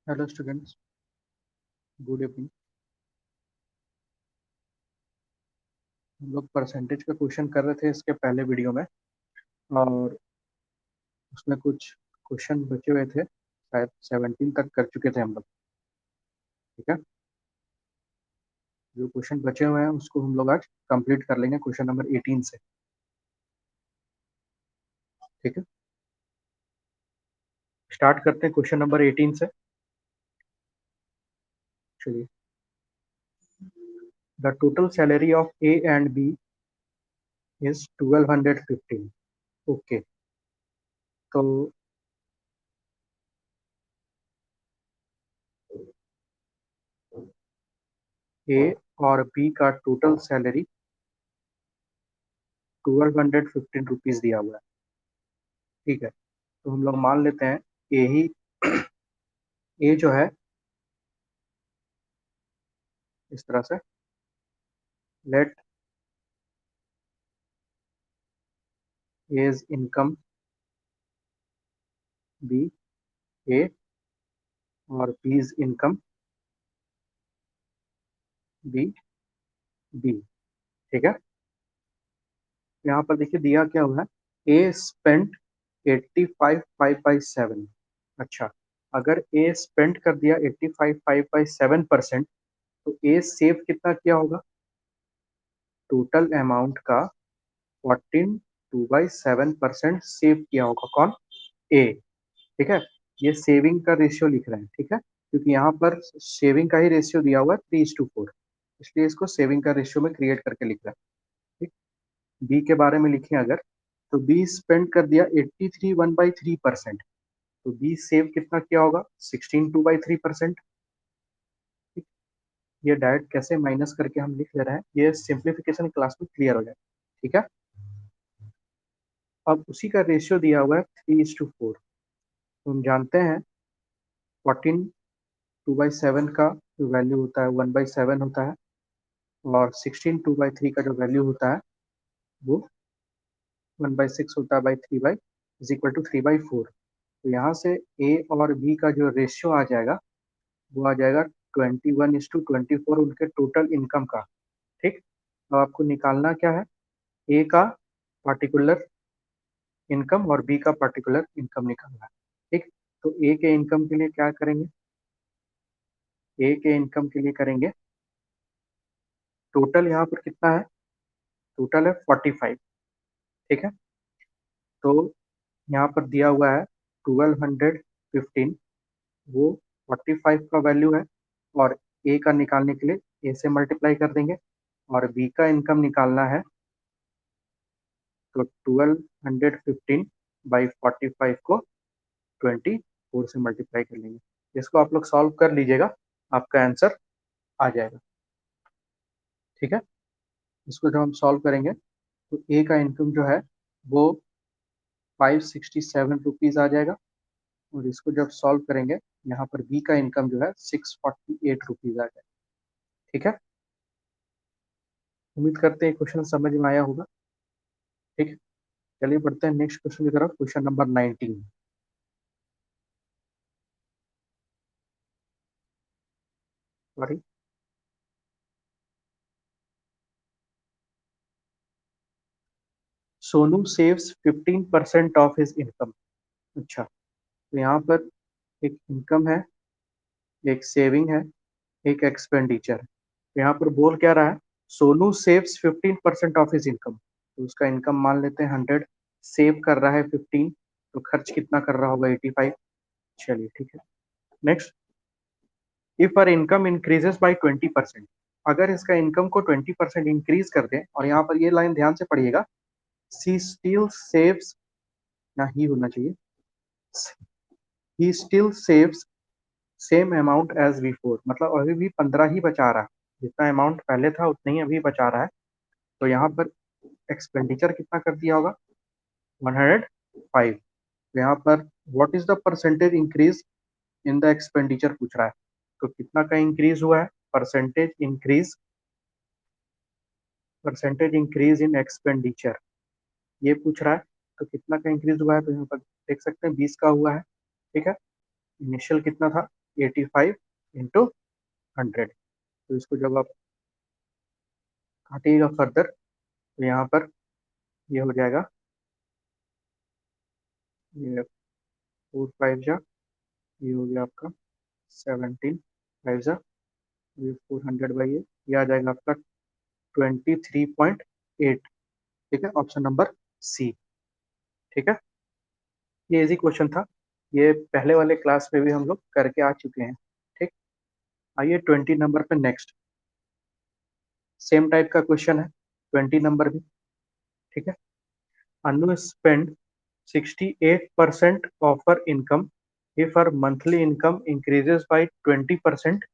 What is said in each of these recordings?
Hello students, good evening. हम लोग percentage का क्वेश्चन कर रहे थे इसके पहले वीडियो में, और उसमें कुछ क्वेश्चन बचे हुए थे। शायद 17 तक कर चुके थे हम लोग। ठीक है, जो क्वेश्चन बचे हुए हैं उसको हम लोग आज कंप्लीट कर लेंगे क्वेश्चन नंबर 18 से। ठीक है, स्टार्ट करते हैं क्वेश्चन नंबर 18 से। चलिए, the total salary of A and B is 1215। Okay, तो ए और बी का टोटल सैलरी 1215 रुपीज दिया हुआ है। ठीक है, तो हम लोग मान लेते हैं ए ही ए जो है इस तरह से, लेट एज इनकम बी ए और बीज इनकम बी बी। ठीक है, यहाँ पर देखिए दिया क्या हुआ है, ए स्पेंट 85,557। अच्छा, अगर ए स्पेंड कर दिया 85,557%, तो ए सेव कितना किया होगा? टोटल अमाउंट का 14/2/7% सेव किया होगा। कौन? ए। ठीक है, ये सेविंग का रेशियो लिख रहे हैं। ठीक है, क्योंकि यहाँ पर सेविंग का ही रेशियो दिया हुआ है 3:4, इसलिए इसको सेविंग का रेशियो में क्रिएट करके लिख रहे हैं। ठीक, बी के बारे में लिखें अगर, तो बी स्पेंड कर दिया 83 1/3%, तो बी सेव कितना किया होगा? 16 2/3%। ठीक, ये डायरेक्ट कैसे माइनस करके हम लिख ले रहे हैं, ये सिंप्लीफिकेशन क्लास में क्लियर हो जाए। ठीक है, अब उसी का रेशियो दिया हुआ है 3:4। तो हम जानते हैं 14 2/7 का जो वैल्यू होता है 1/7 होता है, और 16 2/3 का जो वैल्यू होता है वो 1/6 होता है, बाई 3 इज इक्वल टू 3/4। तो यहाँ से ए और बी का जो रेशियो आ जाएगा वो आ जाएगा 21:24 उनके टोटल इनकम का। ठीक, तो आपको निकालना क्या है? ए का पार्टिकुलर इनकम और बी का पार्टिकुलर इनकम निकालना है। ठीक, तो ए के इनकम के लिए क्या करेंगे? ए के इनकम के लिए करेंगे, टोटल यहाँ पर कितना है? टोटल है 45। ठीक है, तो यहाँ पर दिया हुआ है 1215, वो 45 का वैल्यू है, और ए का निकालने के लिए ए से मल्टीप्लाई कर देंगे, और बी का इनकम निकालना है तो 1215/45 को 24 से मल्टीप्लाई कर लेंगे। इसको आप लोग सॉल्व कर लीजिएगा, आपका आंसर आ जाएगा। ठीक है, इसको जब हम सॉल्व करेंगे तो ए का इनकम जो है वो 567 रुपीज आ जाएगा, और इसको जब सॉल्व करेंगे यहाँ पर बी का इनकम जो है 648 रुपीज आ जाएगा। ठीक है, उम्मीद करते हैं क्वेश्चन समझ में आया होगा। ठीक है, चलिए बढ़ते हैं नेक्स्ट क्वेश्चन की तरफ, question number 19। Sorry, Sonu saves 15% of his income. अच्छा, तो यहाँ पर एक इनकम है, एक सेविंग है, एक एक्सपेंडिचर है। तो यहाँ पर बोल क्या रहा है? Sonu saves 15% of his income, तो उसका इनकम मान लेते हैं 100, सेव कर रहा है 15, तो खर्च कितना कर रहा होगा? 85। चलिए ठीक है, next, if our income increases by 20%, अगर इसका इनकम को 20% इंक्रीज कर दें, और यहाँ पर ये लाइन ध्यान से पढ़िएगा, सी स्टिल सेव्स, ना ही होना चाहिए, he still saves same amount as before, मतलब अभी भी 15 ही बचा रहा है, जितना अमाउंट पहले था उतना ही अभी बचा रहा है। तो यहाँ पर एक्सपेंडिचर कितना कर दिया होगा? 105। तो यहाँ पर what is the percentage increase in the expenditure पूछ रहा है, तो कितना का इंक्रीज हुआ है? परसेंटेज इंक्रीज इन एक्सपेंडिचर ये पूछ रहा है, तो कितना का इंक्रीज हुआ है? तो यहाँ पर देख सकते हैं 20 का हुआ है। ठीक है, इनिशियल कितना था? 85 इंटू 100। तो इसको जब आप काटिएगा फर्दर तो यहाँ पर ये हो जाएगा, ये 4 5 जा, ये हो गया आपका 17 5 जा, ये 400 बाई ये आ जाएगा आपका 23.8। ठीक है, ऑप्शन नंबर सी। ठीक है, ये इजी क्वेश्चन था, ये पहले वाले क्लास में भी हम लोग करके आ चुके हैं। ठीक, आइए 20 नंबर पे नेक्स्ट, सेम टाइप का क्वेश्चन है, 20 नंबर भी। ठीक है, अनु spend 68% of her income if her monthly income increases by 20%,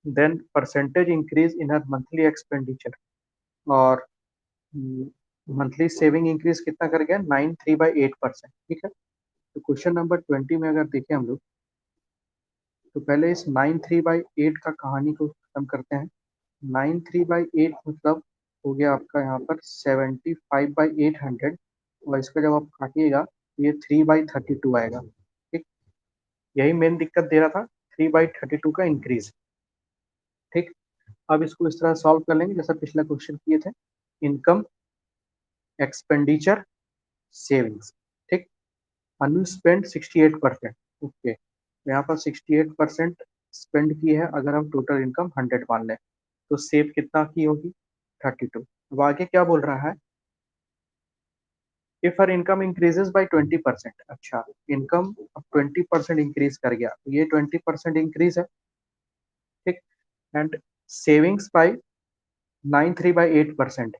then percentage increase in her monthly expenditure। और मंथली सेविंग इंक्रीज कितना कर गया, 93/8%। ठीक है, तो क्वेश्चन नंबर 20 में अगर देखें हम लोग, तो पहले इस 93/8 का कहानी को खत्म करते हैं। 93/8 मतलब हो गया आपका यहाँ पर 75/800, और इसका जब आप काटिएगा तो ये 3/32 आएगा। ठीक, यही मेन दिक्कत दे रहा था, 3/32 का इंक्रीज। ठीक, अब इसको इस तरह सॉल्व कर लेंगे जैसा पिछला क्वेश्चन किए थे, इनकम, एक्सपेंडिचर, सेविंग्स। ठीक, अनु स्पेंड 68%। ओके, तो यहाँ पर 68% स्पेंड की है, अगर हम टोटल इनकम 100 मान लें तो सेव कितना की होगी, 32। अब आगे क्या बोल रहा है, if her income increases by 20%। अच्छा, इनकम अब 20% इंक्रीज कर गया, तो ये 20% इंक्रीज है। ठीक, एंड सेविंग्स बाय 93/8%।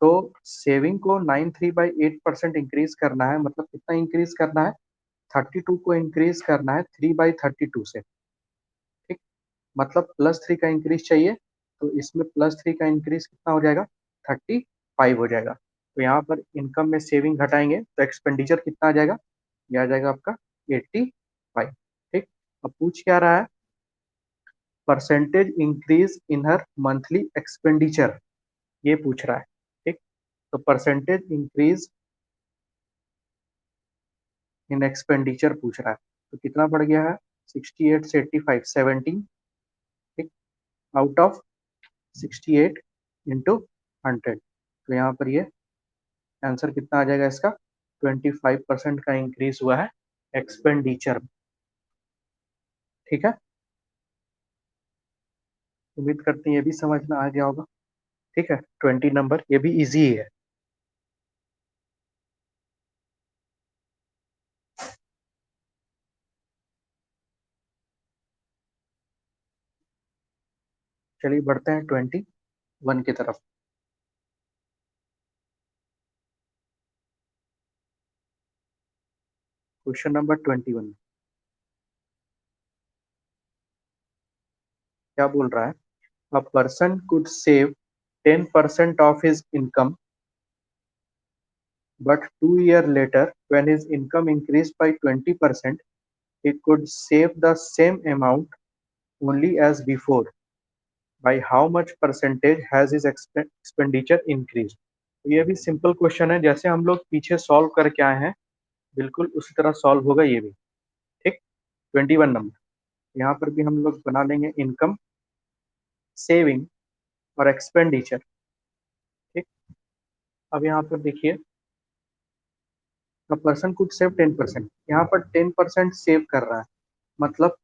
तो सेविंग को 93/8% इंक्रीज करना है, मतलब कितना इंक्रीज करना है, 32 को इंक्रीज करना है 3/32 से। ठीक, मतलब +3 का इंक्रीज चाहिए, तो इसमें +3 का इंक्रीज कितना हो जाएगा, 35 हो जाएगा। तो यहाँ पर इनकम में सेविंग घटाएंगे तो एक्सपेंडिचर कितना आ जाएगा, यह आ जाएगा आपका 85। ठीक, अब पूछ क्या रहा है, percentage increase in her monthly expenditure, ये पूछ रहा है। ठीक, तो परसेंटेज इंक्रीज इन एक्सपेंडिचर पूछ रहा है, तो कितना बढ़ गया है, 68 से 85, 17। ठीक, आउट ऑफ 68 इंटू 100, तो यहाँ पर ये आंसर कितना आ जाएगा इसका, 25% का इंक्रीज हुआ है एक्सपेंडिचर। ठीक है, उम्मीद करते हैं ये भी समझ में आ गया होगा। ठीक है, 20 नंबर ये भी इजी है। चलिए बढ़ते हैं 21 की तरफ। क्वेश्चन नंबर 21 क्या बोल रहा है, a person could save 10% of his income, but 2 years later, when his income increased by 20%, he could save the same amount only as before. By how much percentage has his expenditure increased? तो ये भी simple question है, जैसे हम लोग पीछे solve करके आए हैं बिल्कुल उसी तरह सॉल्व होगा ये भी। ठीक, 21 नंबर, यहाँ पर भी हम लोग बना लेंगे इनकम, सेविंग और एक्सपेंडिचर। ठीक, अब यहाँ पर देखिए, पर्सन कुड सेव 10%, यहाँ पर 10% सेव कर रहा है, मतलब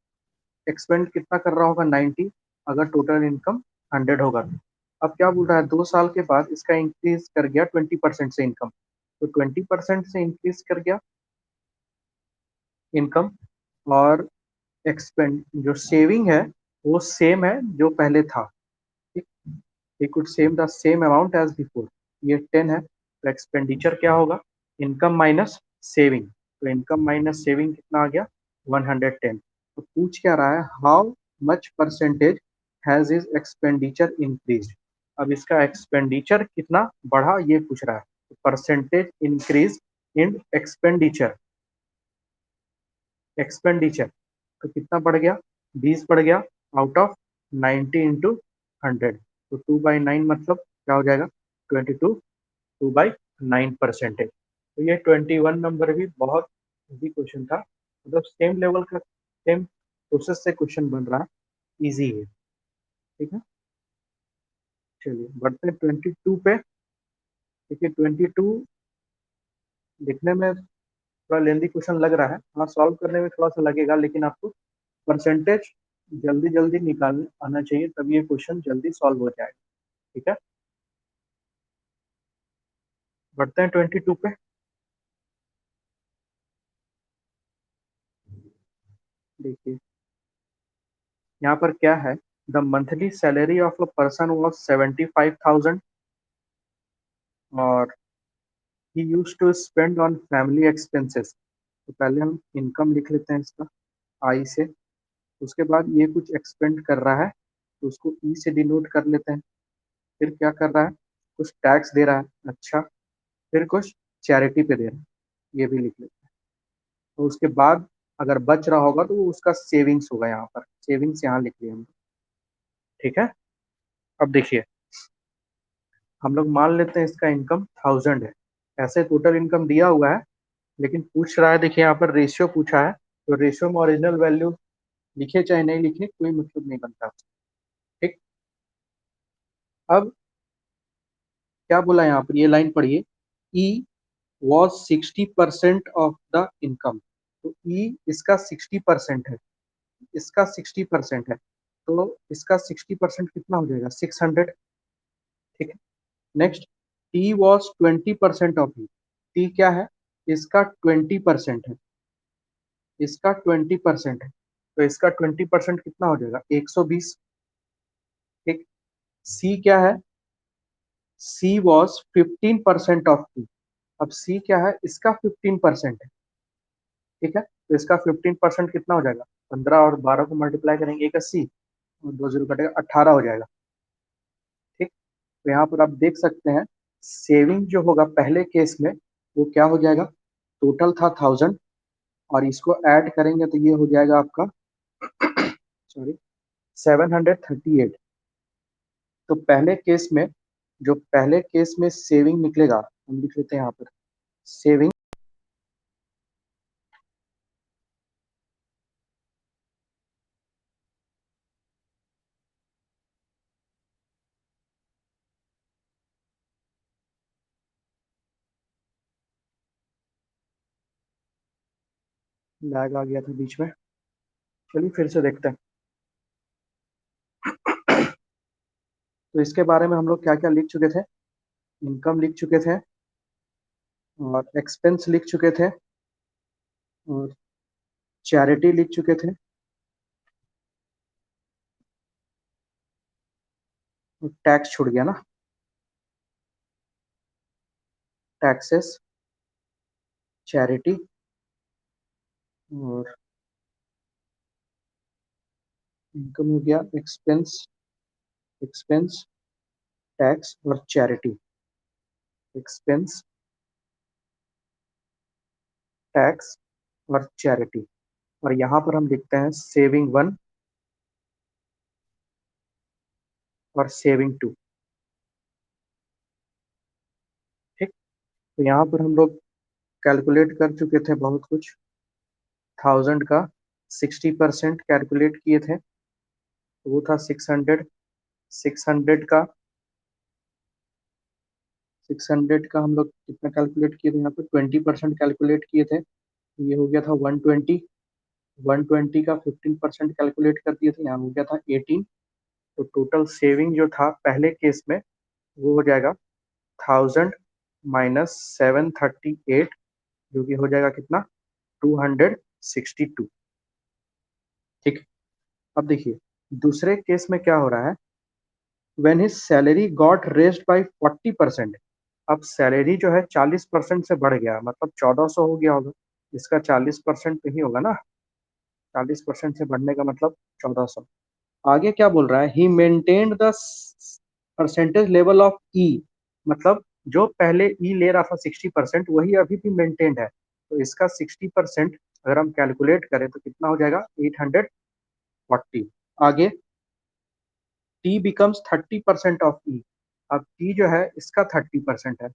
एक्सपेंड कितना कर रहा होगा, 90, अगर टोटल इनकम 100 होगा तो। अब क्या बोल रहा है, 2 साल के बाद इसका इंक्रीज कर गया 20% से इनकम, तो 20% से इंक्रीज कर गया इनकम, और एक्सपेंड जो सेविंग है वो सेम है जो पहले था। ठीक, he could save the same amount as before, ये 10 है, तो एक्सपेंडिचर क्या होगा, इनकम माइनस सेविंग, तो इनकम माइनस सेविंग कितना आ गया, 110। तो पूछ क्या रहा है, how much percentage has is expenditure increase. अब इसका एक्सपेंडिचर कितना बढ़ा ये पूछ रहा है, percentage increase in expenditure, expenditure तो कितना बढ़ गया, 20 बढ़ गया, आउट ऑफ 90 इंटू 100, तो 2/9 मतलब क्या हो जाएगा, 22, 2/9%। तो ये 21 नंबर भी बहुत इजी क्वेश्चन था, मतलब सेम लेवल का सेम प्रोसेस से क्वेश्चन बन रहा है, इजी है। ठीक है, चलिए बढ़ते हैं 22 पे। देखिए 22 लिखने में थोड़ा लेंदी क्वेश्चन लग रहा है, हाँ सॉल्व करने में थोड़ा सा लगेगा, लेकिन आपको परसेंटेज जल्दी जल्दी निकाल आना चाहिए, तब ये क्वेश्चन जल्दी सॉल्व हो जाएगा। ठीक है, बढ़ते हैं 22 पे। देखिए यहाँ पर क्या है, the monthly salary of a person was 75,000 और he used to spend on family expenses. तो पहले हम इनकम लिख लेते हैं इसका, आई से। उसके बाद ये कुछ एक्सपेंड कर रहा है तो उसको ई से डिनोट कर लेते हैं। फिर क्या कर रहा है, कुछ टैक्स दे रहा है, अच्छा। फिर कुछ चैरिटी पे दे रहा है, ये भी लिख लेते हैं। तो उसके बाद अगर बच रहा होगा तो वो उसका सेविंग्स होगा, यहाँ पर सेविंग्स यहाँ लिख लिया हमने। ठीक है, अब देखिए हम लोग मान लेते हैं इसका इनकम 1000 है। ऐसे टोटल इनकम दिया हुआ है, लेकिन पूछ रहा है, देखिए यहाँ पर रेशियो पूछा है, तो रेशियो में ओरिजिनल वैल्यू लिखे चाहे नहीं लिखे कोई मतलब नहीं बनता। ठीक, अब क्या बोला यहाँ पर, ये लाइन पढ़िए, ई वॉज 60% ऑफ द इनकम। तो ई इसका 60% है, इसका 60% है, तो इसका 60% कितना हो जाएगा, 600। ठीक है, next, T was 20% of E. T क्या है, इसका 20% है, इसका 20% है, तो इसका 20% कितना हो जाएगा, 120। ठीक, सी क्या है, सी वॉज 15% ऑफ टी। अब सी क्या है, इसका 15% है। ठीक है, तो इसका 15% कितना हो जाएगा, 15 और 12 को मल्टीप्लाई करेंगे, 180 और 2 0 कटेगा, 18 हो जाएगा। ठीक, तो यहाँ पर आप देख सकते हैं सेविंग जो होगा पहले केस में वो क्या हो जाएगा, टोटल था 1000 और इसको ऐड करेंगे तो ये हो जाएगा आपका सॉरी 738। तो पहले केस में, जो पहले केस में सेविंग निकलेगा, हम लिख लेते हैं यहाँ पर सेविंग, लैग आ गया था बीच में, चलिए फिर से देखते हैं। तो इसके बारे में हम लोग क्या क्या लिख चुके थे, इनकम लिख चुके थे और एक्सपेंस लिख चुके थे और चैरिटी लिख चुके थे और टैक्स छूट गया ना, टैक्सेस, चैरिटी और इनकम हो गया, एक्सपेंस, एक्सपेंस, टैक्स और चैरिटी, एक्सपेंस, टैक्स और चैरिटी। और यहाँ पर हम लिखते हैं सेविंग 1 और सेविंग 2। ठीक, तो यहाँ पर हम लोग कैलकुलेट कर चुके थे बहुत कुछ। 1000 का 60% कैलकुलेट किए थे, तो वो था 600। 600 का 600 का हम लोग कितना कैलकुलेट किए थे, यहाँ पर 20% कैलकुलेट किए थे, तो ये हो गया था 120। 120 का 15% कैलकुलेट कर दिए थे, यहाँ हो गया था 18। तो टोटल सेविंग जो था पहले केस में वो हो जाएगा 1000 - 738, जो कि हो जाएगा कितना, 262। ठीक, अब देखिए दूसरे केस में क्या हो रहा है, when his salary got raised bye 40%। अब सैलरी जो है 40% से बढ़ गया, मतलब 1400 हो गया होगा, इसका 40% पे ही होगा ना, 40% से बढ़ने का मतलब 1400। आगे क्या बोल रहा है, he maintained the percentage level of E. मतलब जो पहले ई ले रहा था 60%, वही अभी भी मेंटेन्ड है, तो इसका 60% अगर हम कैलकुलेट करें तो कितना हो जाएगा, 840। आगे टी बिकम्स 30% ऑफ ई। अब टी जो है इसका 30% है,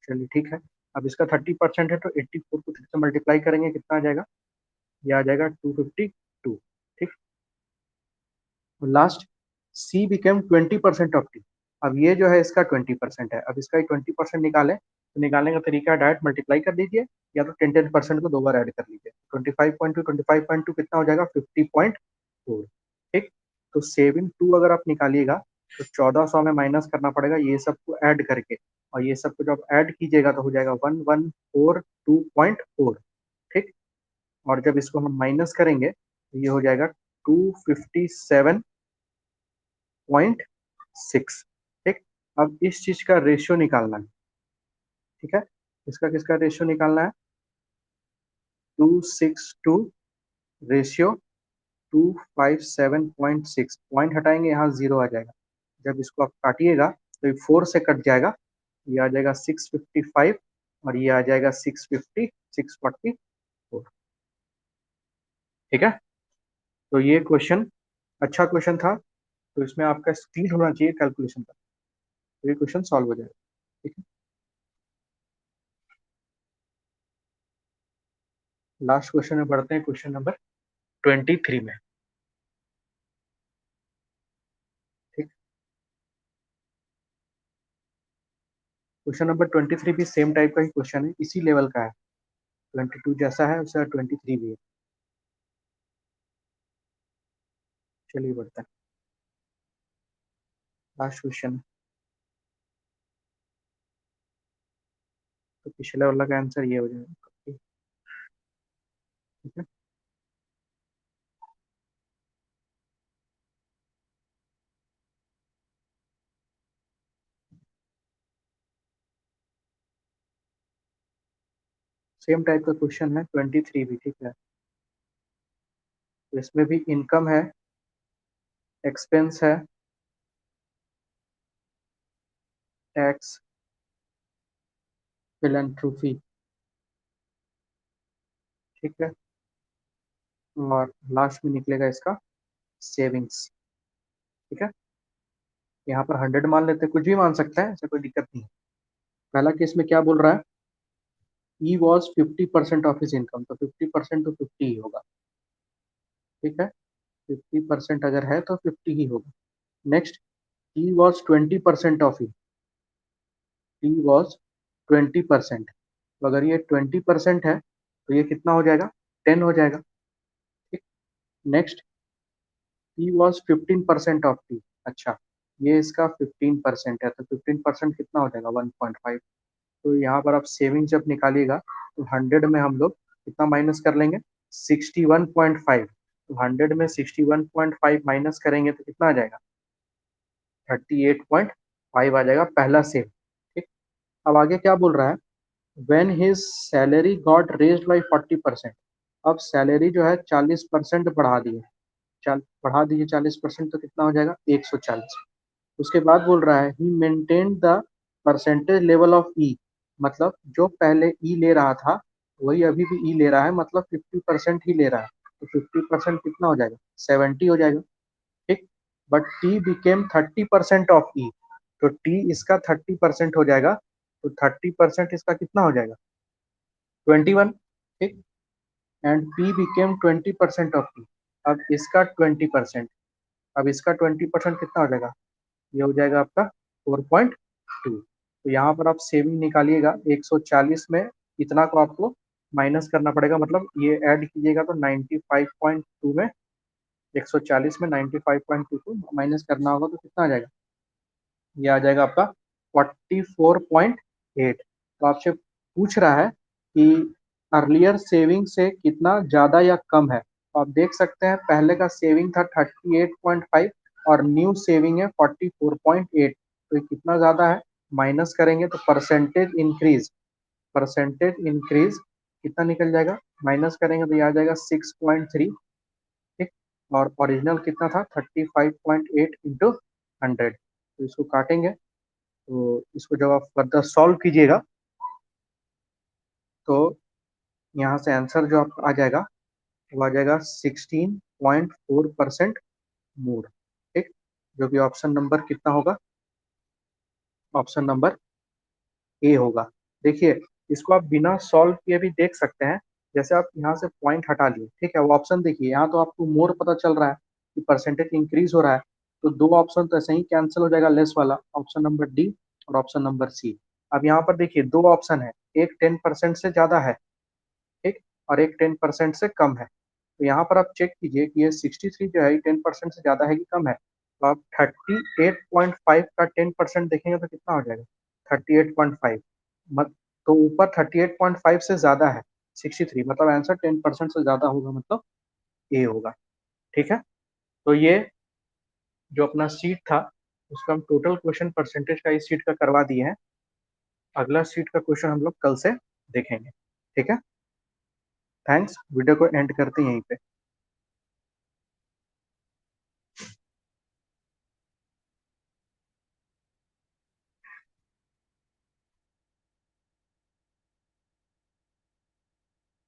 चलिए ठीक है। अब इसका 30% है तो 84 को 3 से मल्टीप्लाई करेंगे, कितना आ जाएगा, ये आ जाएगा 252। Last C became 20% of T. अब ये जो है इसका 20% है, अब इसका 20% निकालें तो निकालने का तरीका डायरेक्ट मल्टीप्लाई कर दीजिए या तो 10% को 2 बार ऐड कर लीजिए। 25.2 कितना हो जाएगा 50.4। ठीक, तो सेविंग 2 अगर आप निकालिएगा तो 1400 में माइनस करना पड़ेगा ये सबको ऐड करके, और ये सबको जब ऐड कीजिएगा तो हो जाएगा 1142.4। ठीक, और जब इसको हम माइनस करेंगे तो ये हो जाएगा 257.6। ठीक, अब इस चीज का रेशियो निकालना है। ठीक है, इसका किसका रेशियो निकालना है 262 रेशियो 257.6। पॉइंट हटाएंगे यहाँ 0 आ जाएगा, जब इसको आप काटिएगा तो ये 4 से कट जाएगा, ये आ जाएगा 655 और ये आ जाएगा 644। ठीक है, तो ये क्वेश्चन अच्छा क्वेश्चन था, तो इसमें आपका स्पीड होना चाहिए कैलकुलेशन का, तो ये क्वेश्चन सॉल्व हो जाएगा। ठीक है, लास्ट क्वेश्चन में बढ़ते हैं, क्वेश्चन नंबर 23 में। ठीक, क्वेश्चन नंबर 23 भी सेम टाइप का ही क्वेश्चन है, इसी लेवल का है। 22 जैसा है उसका 23 भी है। चलिए बढ़ते हैं, लास्ट क्वेश्चन। तो पिछले वाला का आंसर ये हो जाएगा। ठीक है, सेम टाइप का क्वेश्चन है 23 भी। ठीक है, तो इसमें भी इनकम है, एक्सपेंस है, टैक्स, फिलैंथ्रोपी। ठीक है, और लास्ट में निकलेगा इसका सेविंग्स। ठीक है, यहाँ पर 100 मान लेते हैं, कुछ भी मान सकते हैं, ऐसा कोई दिक्कत नहीं है। पहला केस में क्या बोल रहा है, ई वॉज 50% ऑफ हिज इनकम, तो 50% तो 50 ही होगा। ठीक है, 50% अगर है तो 50 ही होगा। Next, E was 20% of he, E was 20%, तो अगर ये 20% है तो ये कितना हो जाएगा 10 हो जाएगा। ठीक, next, he was 15% of T. अच्छा, ये इसका 15% है, तो 15% कितना हो जाएगा 1.5। तो यहाँ पर आप सेविंग जब निकालिएगा तो 100 में हम लोग कितना माइनस कर लेंगे 61.5। तो 100 में 61.5 माइनस करेंगे तो कितना आ जाएगा 38.5 आ जाएगा पहला सेव। ठीक, अब आगे क्या बोल रहा है, when his salary got raised by 40%। अब सैलरी जो है 40% बढ़ा दिए, बढ़ा दीजिए 40%, तो कितना हो जाएगा 140। उसके बाद बोल रहा है he maintain the percentage level of E, मतलब जो पहले ई ले रहा था वही अभी भी ई ले रहा है, मतलब 50% ही ले रहा है। तो 50% कितना हो जाएगा 70 हो जाएगा। ठीक, बट टी बिकेम 30% ऑफ ई, तो टी इसका 30% हो जाएगा, तो 30% इसका कितना हो जाएगा 21। ठीक, and P became 20% of T, अब इसका 20%, अब इसका 20% कितना हो जाएगा, ये हो जाएगा आपका 4.2। तो यहाँ पर आप सेविंग निकालिएगा 140 में इतना को आपको माइनस करना पड़ेगा, मतलब ये ऐड कीजिएगा तो 95.2 में 140 में 95.2 को माइनस करना होगा तो कितना आ जाएगा, ये आ जाएगा आपका 44.8। तो आपसे पूछ रहा है कि अर्लियर सेविंग से कितना ज़्यादा या कम है, तो आप देख सकते हैं पहले का सेविंग था 38.5 और न्यू सेविंग है 44.8, तो ये कितना ज़्यादा है, माइनस करेंगे तो परसेंटेज इंक्रीज कितना निकल जाएगा, माइनस करेंगे तो ये आ जाएगा 6.3। ठीक, और ओरिजिनल कितना था 35.8 इंटू 100, तो इसको काटेंगे तो इसको जब आप फर्दर सॉल्व कीजिएगा तो यहाँ से आंसर जो आपका आ जाएगा वो आ जाएगा 16.4% मोर। ठीक, जो कि ऑप्शन नंबर कितना होगा, ऑप्शन नंबर ए होगा। देखिए, इसको आप बिना सॉल्व किए भी देख सकते हैं, जैसे आप यहाँ से पॉइंट हटा लिए, ठीक है, वो ऑप्शन देखिए, यहाँ तो आपको मोर पता चल रहा है, कि परसेंटेज इंक्रीज हो रहा है, तो दो ऑप्शन तो ऐसे ही कैंसिल हो जाएगा, लेस वाला ऑप्शन नंबर डी और ऑप्शन नंबर सी। अब यहाँ पर देखिए दो ऑप्शन है, एक 10% से ज्यादा है, ठीक, और एक 10% से कम है। तो यहाँ पर आप चेक कीजिए कि ये 63 जो है 10% से ज्यादा है कि कम है। तो आप 38.5 का 10% देखेंगे तो कितना हो जाएगा, 38.5। मत तो ऊपर 38.5 से ज्यादा है 63, मतलब आंसर 10% से ज्यादा होगा, मतलब ए होगा। ठीक है, तो ये जो अपना सीट था उसका हम टोटल क्वेश्चन परसेंटेज का इस सीट का करवा दिए हैं। अगला सीट का क्वेश्चन हम लोग कल से देखेंगे। ठीक है, थैंक्स, वीडियो को एंड करते हैं यहीं पे।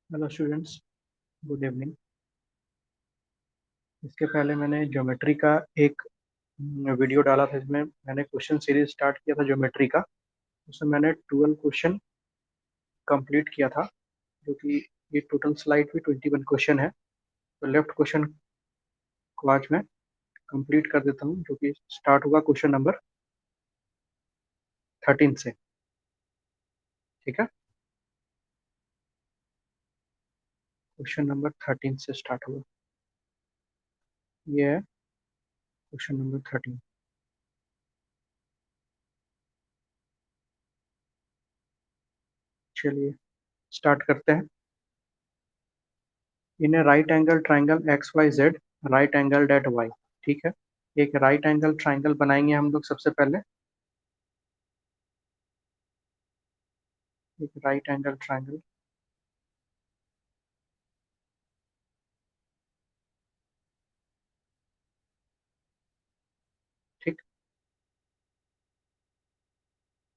Hello students, good evening. इसके पहले मैंने ज्योमेट्री का एक वीडियो डाला था, जिसमें मैंने क्वेश्चन सीरीज स्टार्ट किया था ज्योमेट्री का। उसमें मैंने 12 क्वेश्चन कंप्लीट किया था, जो कि ये टोटल स्लाइड में 21 क्वेश्चन है। तो लेफ्ट क्वेश्चन को आज मैं कंप्लीट कर देता हूँ, जो कि स्टार्ट होगा क्वेश्चन नंबर 13 से। ठीक है, क्वेश्चन नंबर 13 से स्टार्ट होगा। ये है क्वेश्चन नंबर 13। चलिए स्टार्ट करते हैं। In a right angle triangle X Y Z, right angle at Y. ठीक है, एक राइट एंगल ट्राइंगल बनाएंगे हम लोग सबसे पहले। एक राइट एंगल ट्राइंगल, ठीक,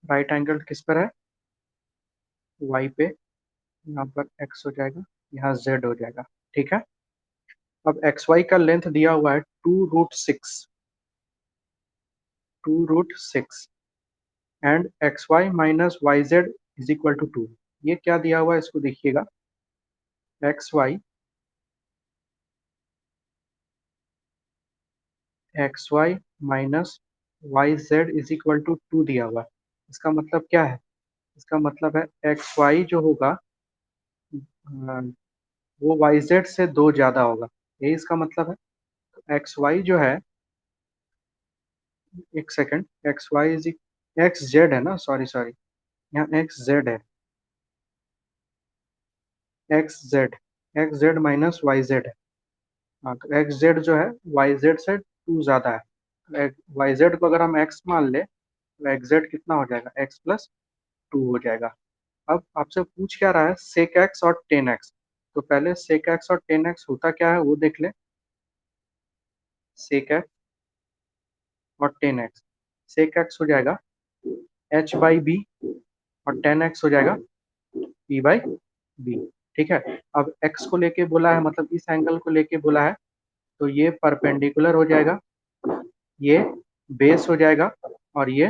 राइट एंगल किस पर है, वाई पे। यहाँ पर एक्स हो जाएगा, यहाँ जेड हो जाएगा। ठीक है, अब एक्स वाई का लेंथ दिया हुआ है 2√6, 2√6, and x y minus y z is equal to 2। ये क्या दिया हुआ है इसको देखिएगा, x y minus y z is equal to 2 दिया हुआ है। इसका मतलब क्या है, इसका मतलब है एक्स वाई जो होगा वो वाई जेड से दो ज्यादा होगा, यही इसका मतलब है। एक्स वाई जो है, एक second, x y is x z है ना, सॉरी सॉरी, यहाँ एक्स जेड है, x z minus y z है। हाँ, तो एक्स जेड जो है वाई जेड से टू ज्यादा है। वाई जेड को अगर हम एक्स मान ले तो एक्स जेड कितना हो जाएगा, एक्स प्लस टू हो जाएगा। अब आपसे पूछ क्या रहा है, सेक एक्स और टेन एक्स। तो पहले सेक एक्स और टेन एक्स होता क्या है वो देख ले। सेक एक्स और टेन एक्स, सेक एक्स हो जाएगा एच बाई बी, और टेन एक्स हो जाएगा पी बाई बी। ठीक है, अब एक्स को लेके बोला है, मतलब इस एंगल को लेके बोला है, तो ये परपेंडिकुलर हो जाएगा, ये बेस हो जाएगा, और ये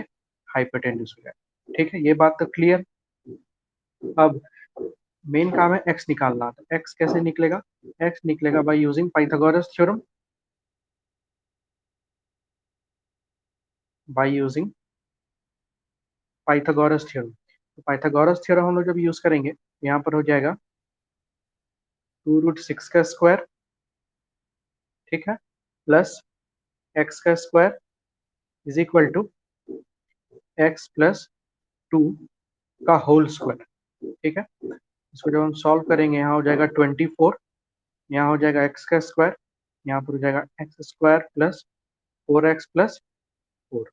हाइपोटेन्यूज हो जाएगा। ठीक है, ये बात तो क्लियर। अब मेन काम है एक्स निकालना, तो एक्स कैसे निकलेगा, एक्स निकलेगा by using Pythagoras theorem, by using Pythagoras theorem. तो पाइथागोरस थ्योरम हम लोग जब यूज करेंगे, यहाँ पर हो जाएगा 2√6 का स्क्वायर, ठीक है, प्लस एक्स का square is equal to x plus two का होल स्क्वायर। ठीक है, इसको जब हम सॉल्व करेंगे, यहाँ हो जाएगा 24, यहाँ हो जाएगा एक्स का स्क्वायर, यहाँ पर हो जाएगा x square plus 4x plus 4।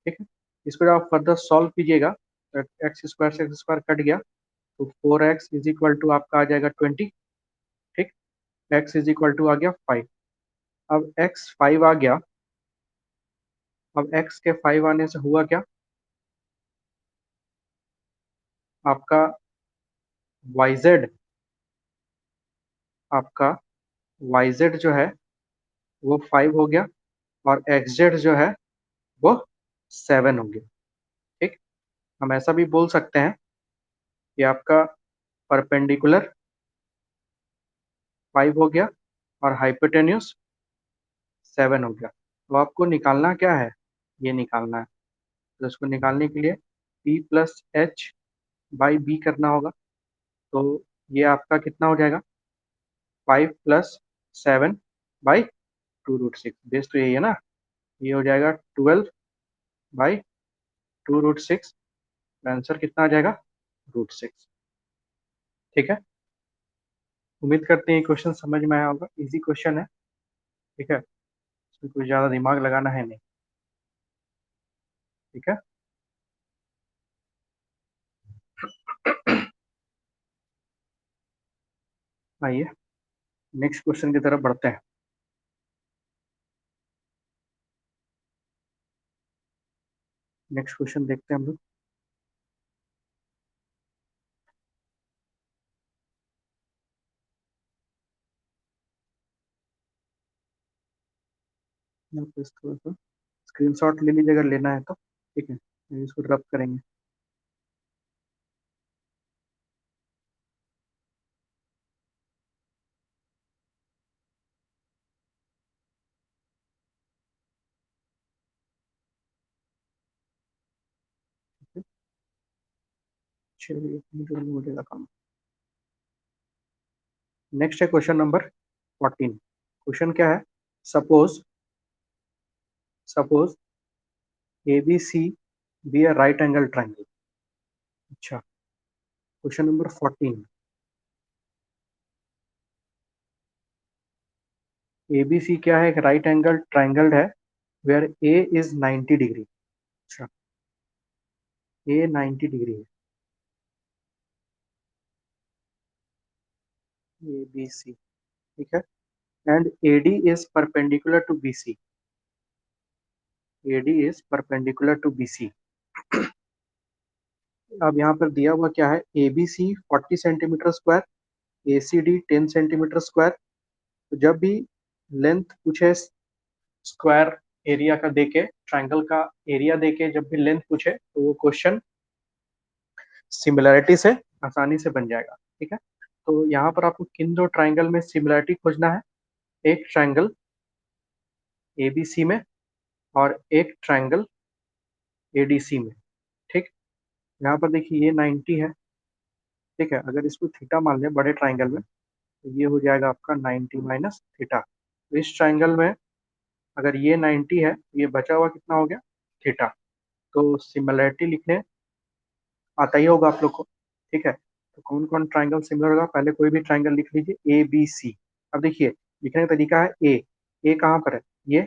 ठीक है, इसको जब आप फर्दर सॉल्व कीजिएगा तो एक्स स्क्वायर से एक्स स्क्वायर कट गया, तो 4x इज इक्वल टू आपका आ जाएगा 20। ठीक, x इज इक्वल टू आ गया 5। अब x 5 आ गया, अब x के 5 आने से हुआ क्या, आपका yz, आपका yz जो है वो 5 हो गया, और xz जो है वो 7 हो गया। ठीक, हम ऐसा भी बोल सकते हैं कि आपका परपेंडिकुलर 5 हो गया और हाइपोटेन्यूज 7 हो गया। तो आपको निकालना क्या है, ये निकालना है। तो इसको निकालने के लिए P+H/B करना होगा। तो ये आपका कितना हो जाएगा, 5+7/2√6। बेस तो यही है ना, ये हो जाएगा 12/2√6। आंसर कितना आ जाएगा, √6। ठीक है, उम्मीद करते हैं क्वेश्चन समझ में आया होगा। इजी क्वेश्चन है, ठीक है, इसमें कुछ ज़्यादा दिमाग लगाना है नहीं। ठीक है, आइए नेक्स्ट क्वेश्चन की तरफ बढ़ते हैं। नेक्स्ट क्वेश्चन देखते हैं हम लोग। यहाँ पे थोड़ा सा स्क्रीनशॉट ले लीजिए अगर लेना है तो। ठीक है, इसको रब करेंगे। चलिए जो हो जाएगा काम। नेक्स्ट है क्वेश्चन नंबर 14। क्वेश्चन क्या है, suppose suppose ABC be a right angle triangle. अच्छा, क्वेश्चन नंबर 14। ABC क्या है, एक राइट एंगल ट्राइंगल है वेयर A इज 90 डिग्री। अच्छा, A 90 डिग्री है, ABC। ठीक है, and AD is perpendicular to BC। AD is perpendicular to BC। अब यहाँ पर दिया हुआ क्या है, ABC 40 centimetre square, ACD 10 centimetre square. तो जब भी लेंथ पूछे स्क्वायर एरिया का देके, ट्राइंगल का एरिया देके जब भी लेंथ पूछे, तो वो क्वेश्चन सिमिलरिटी से आसानी से बन जाएगा। ठीक है, तो यहाँ पर आपको किन दो ट्राइंगल में सिमिलरिटी खोजना है, एक ट्राइंगल ABC में और एक ट्राइंगल ADC में। ठीक, यहाँ पर देखिए ये 90 है। ठीक है, अगर इसको थीटा मान लें बड़े ट्राइंगल में, तो ये हो जाएगा आपका 90 माइनस थीटा। तो इस ट्राइंगल में अगर ये 90 है, ये बचा हुआ कितना हो गया, थीटा। तो सिमिलरिटी लिखने आता ही होगा आप लोग को। ठीक है, तो कौन कौन ट्राइंगल सिमिलर होगा, पहले कोई भी ट्राइंगल लिख लीजिए ABC। अब देखिए लिखने का तरीका है, ए कहाँ पर है, ये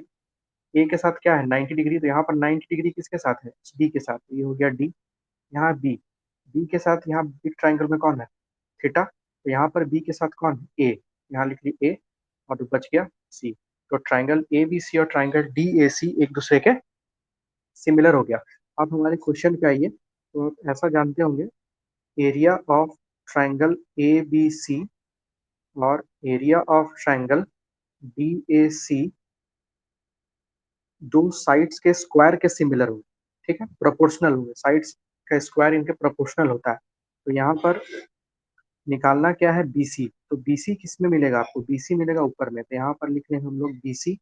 ए के साथ क्या है 90 डिग्री, तो यहाँ पर 90 डिग्री किसके साथ है, डी के साथ। तो ये हो गया डी। यहाँ बी, बी के साथ यहाँ बिग ट्राइंगल में कौन है, थीटा। तो यहाँ पर बी के साथ कौन है, ए। यहाँ लिख ली ए, और बच गया सी। तो ट्राइंगल ABC और ट्राइंगल DAC एक दूसरे के सिमिलर हो गया। अब हमारे क्वेश्चन पे आइए, तो आप ऐसा जानते होंगे, एरिया ऑफ ट्राइंगल ABC और एरिया ऑफ ट्राइंगल DAC दो साइड्स के स्क्वायर के सिमिलर होंगे। ठीक है, प्रोपोर्शनल होंगे, साइड्स का स्क्वायर इनके प्रोपोर्शनल होता है। तो यहाँ पर निकालना क्या है, BC। तो BC किस में मिलेगा आपको, BC मिलेगा ऊपर में। तो यहाँ पर लिख रहे हैं हम लोग BC,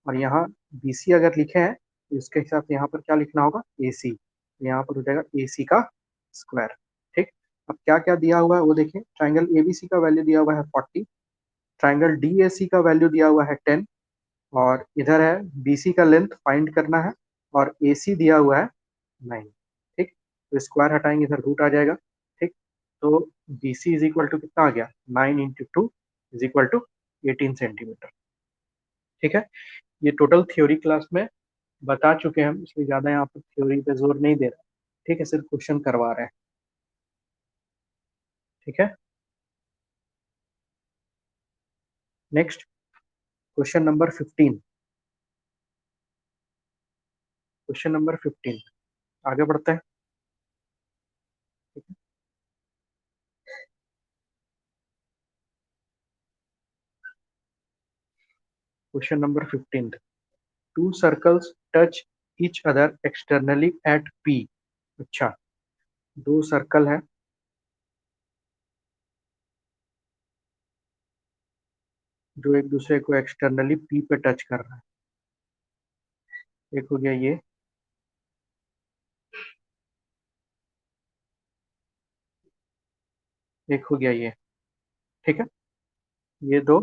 और यहाँ BC अगर लिखे हैं तो इसके साथ यहाँ पर क्या लिखना होगा, AC। तो यहाँ पर हो जाएगा AC का स्क्वायर। ठीक, अब क्या क्या दिया हुआ है वो देखिए, ट्राइंगल ABC का वैल्यू दिया हुआ है 40, ट्राइंगल DAC का वैल्यू दिया हुआ है 10, और इधर है BC का लेंथ फाइंड करना है, और AC दिया हुआ है 9। ठीक, तो स्क्वायर हटाएंगे, इधर रूट आ जाएगा। ठीक, तो BC इज इक्वल टू कितना आ गया, 9 × 2 इज इक्वल टू 18 सेंटीमीटर। ठीक है, ये टोटल थ्योरी क्लास में बता चुके हैं हम, इसलिए ज़्यादा यहाँ पर थ्योरी पे जोर नहीं दे रहा। ठीक है, सिर्फ क्वेश्चन करवा रहे हैं। ठीक है, next question number 15। Question number 15, आगे बढ़ते हैं। Question number 15, two circles touch each other externally at P। अच्छा, दो सर्कल है जो एक दूसरे को एक्सटर्नली P पे टच कर रहा है। एक हो गया ये, एक हो गया ये। ठीक है, ये दो,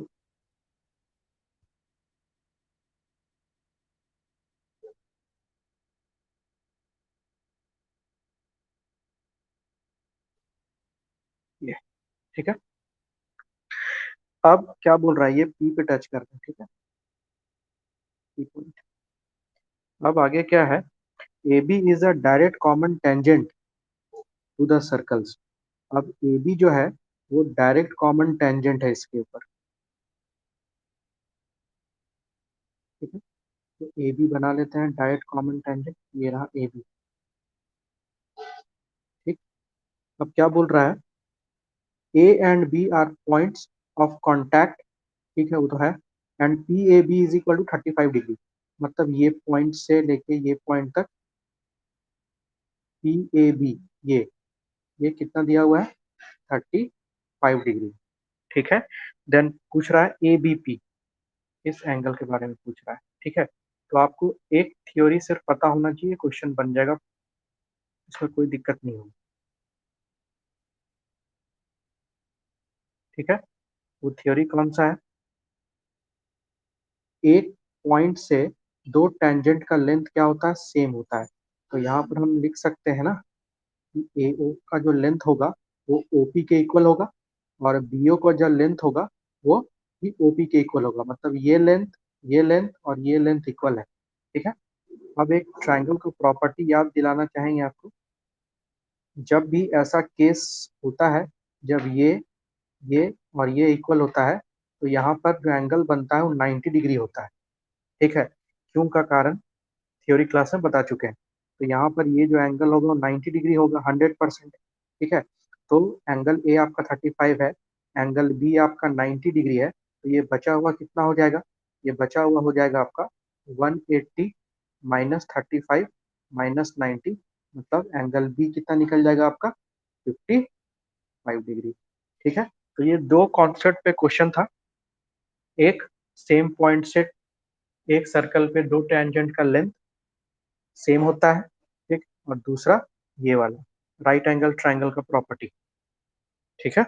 ये। ठीक है, अब क्या बोल रहा है, ये पी पे टच करना है। ठीक है, पी पॉइंट। अब आगे क्या है, A B is a direct common tangent to the circles. अब ए बी जो है वो डायरेक्ट कॉमन टेंजेंट है इसके ऊपर। ठीक है, तो ए बी बना लेते हैं डायरेक्ट कॉमन टेंजेंट, ये रहा ए बी। ठीक, अब क्या बोल रहा है, A and B are points of contact. ठीक है, वो तो है। And P A B is equal to 35 degree. मतलब ये पॉइंट से लेके ये पॉइंट तक पी ए बी, ये कितना दिया हुआ है, 35 डिग्री। ठीक है, देन पूछ रहा है ए बी पी, इस एंगल के बारे में पूछ रहा है। ठीक है, तो आपको एक थ्योरी सिर्फ पता होना चाहिए, क्वेश्चन बन जाएगा, इसमें कोई दिक्कत नहीं होगी। ठीक है, वो थ्योरी कौन सा है, एक पॉइंट से दो टेंजेंट का लेंथ क्या होता है, सेम होता है। तो यहाँ पर हम लिख सकते हैं ना कि ए ओ का जो लेंथ होगा वो ओ पी के इक्वल होगा, और बी ओ का जो लेंथ होगा वो भी ओ पी के इक्वल होगा। मतलब ये लेंथ और ये लेंथ इक्वल है। ठीक है, अब एक ट्रायंगल को प्रॉपर्टी याद दिलाना चाहेंगे आपको। जब भी ऐसा केस होता है, जब ये और ये इक्वल होता है, तो यहाँ पर जो एंगल बनता है वो 90 डिग्री होता है। ठीक है, क्यों का कारण थ्योरी क्लास में बता चुके हैं। तो यहाँ पर ये जो एंगल होगा वो 90 डिग्री होगा, 100%। ठीक है, तो एंगल ए आपका 35 है, एंगल बी आपका 90 डिग्री है, तो ये बचा हुआ कितना हो जाएगा, ये बचा हुआ हो जाएगा आपका 180 माइनस 35 माइनस 90। मतलब एंगल बी कितना निकल जाएगा आपका, 55 डिग्री। ठीक है, तो ये दो कॉन्सेप्ट पे क्वेश्चन था। एक, सेम पॉइंट से एक सर्कल पे दो टेंजेंट का लेंथ सेम होता है। ठीक, और दूसरा ये वाला राइट एंगल ट्राइंगल का प्रॉपर्टी। ठीक है,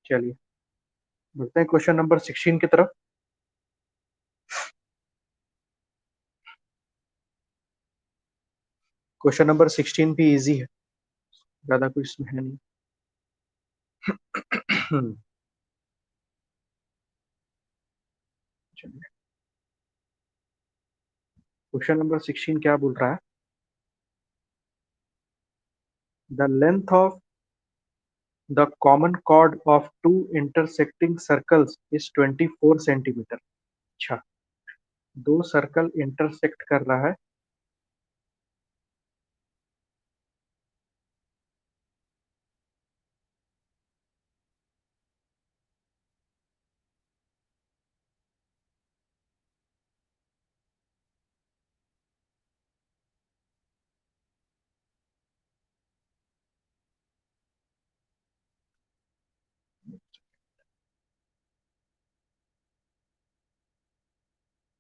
चलिए बढ़ते हैं क्वेश्चन नंबर 16 की तरफ। क्वेश्चन नंबर 16 भी इजी है, ज्यादा कुछ इसमें है नहीं। चलिए, क्वेश्चन नंबर 16 क्या बोल रहा है, the length of the common chord of two intersecting circles is 24 centimetre. अच्छा, दो सर्कल इंटरसेक्ट कर रहा है,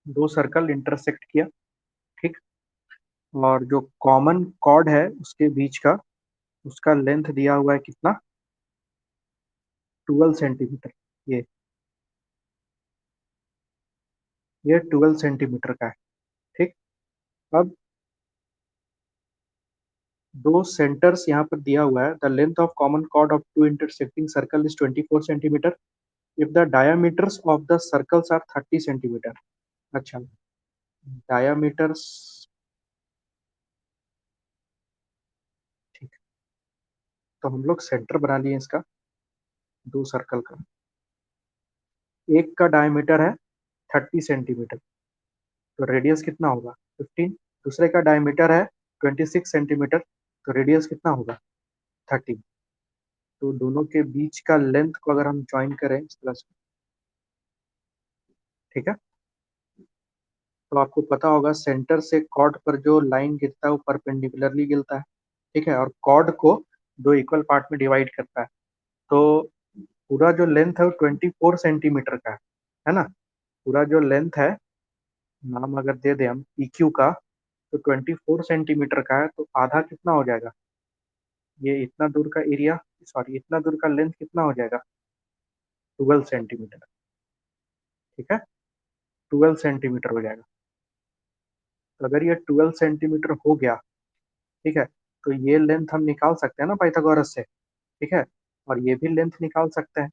दो सर्कल इंटरसेक्ट किया। ठीक, और जो कॉमन कॉर्ड है उसके बीच का, उसका लेंथ दिया हुआ है कितना, 12 सेंटीमीटर। ये ये 12 सेंटीमीटर का है। ठीक, अब दो सेंटर्स यहाँ पर दिया हुआ है, the length of common chord of two intersecting circle is 24 centimetre if the diameters of the circles are 30 centimetre. अच्छा, डायमीटर्स, ठीक, तो हम लोग सेंटर बना लिए इसका, दो सर्कल का। एक का डायमीटर है 30 सेंटीमीटर, तो रेडियस कितना होगा, 15। दूसरे का डायमीटर है 26 सेंटीमीटर, तो रेडियस कितना होगा, 30। तो दोनों के बीच का लेंथ को अगर हम ज्वाइन करें इस तरह से, ठीक है, तो आपको पता होगा सेंटर से कॉर्ड पर जो लाइन गिरता है वो परपेंडिकुलरली गिरता है। ठीक है, और कॉर्ड को दो इक्वल पार्ट में डिवाइड करता है। तो पूरा जो लेंथ है वो 24 सेंटीमीटर का है ना। पूरा जो लेंथ है नाम अगर दे दें हम PQ का, तो 24 सेंटीमीटर का है, तो आधा कितना हो जाएगा, ये इतना दूर का एरिया, सॉरी इतना दूर का लेंथ कितना हो जाएगा, 12 सेंटीमीटर। ठीक है, 12 सेंटीमीटर हो जाएगा। तो अगर ये 12 सेंटीमीटर हो गया, ठीक है, तो ये लेंथ हम निकाल सकते हैं ना पाइथागोरस से। ठीक है, और ये भी लेंथ निकाल सकते हैं।